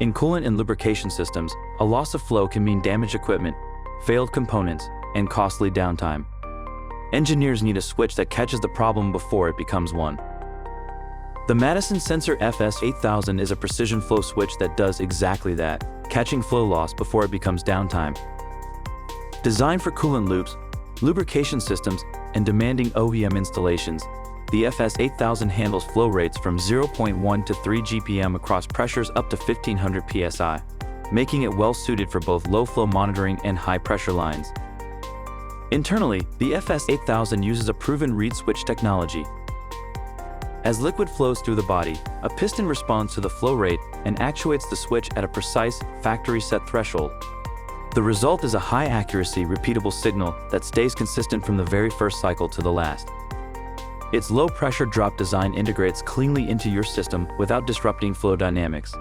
In coolant and lubrication systems, a loss of flow can mean damaged equipment, failed components, and costly downtime. Engineers need a switch that catches the problem before it becomes one. The MadisonSensor FS8000 is a precision flow switch that does exactly that, catching flow loss before it becomes downtime. Designed for coolant loops, lubrication systems, and demanding OEM installations, the FS8000 handles flow rates from 0.1 to 3 GPM across pressures up to 1500 psi, making it well suited for both low-flow monitoring and high-pressure lines. Internally, the FS8000 uses a proven reed switch technology. As liquid flows through the body, a piston responds to the flow rate and actuates the switch at a precise, factory-set threshold. The result is a high-accuracy, repeatable signal that stays consistent from the very first cycle to the last. Its low-pressure drop design integrates cleanly into your system without disrupting flow dynamics.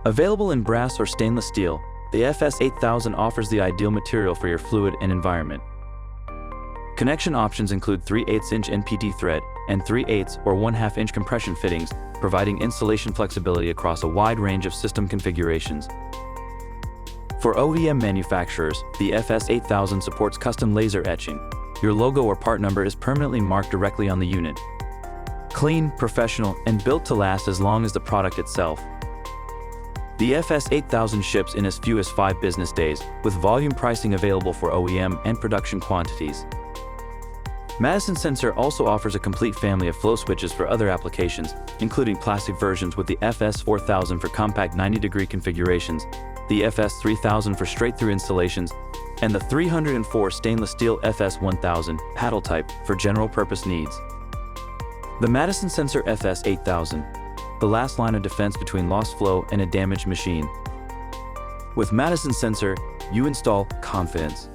Available in brass or stainless steel, the FS8000 offers the ideal material for your fluid and environment. Connection options include 3/8-inch NPT thread and 3/8 or 1/2 inch compression fittings, providing installation flexibility across a wide range of system configurations. For OEM manufacturers, the FS8000 supports custom laser etching. Your logo or part number is permanently marked directly on the unit. Clean, professional, and built to last as long as the product itself. The FS8000 ships in as few as 5 business days, with volume pricing available for OEM and production quantities. MadisonSensor also offers a complete family of flow switches for other applications, including plastic versions with the FS4000 for compact 90-degree configurations, the FS3000 for straight-through installations, and the 304 stainless steel FS1000 paddle type for general-purpose needs. The MadisonSensor FS8000, the last line of defense between lost flow and a damaged machine. With MadisonSensor, you install confidence.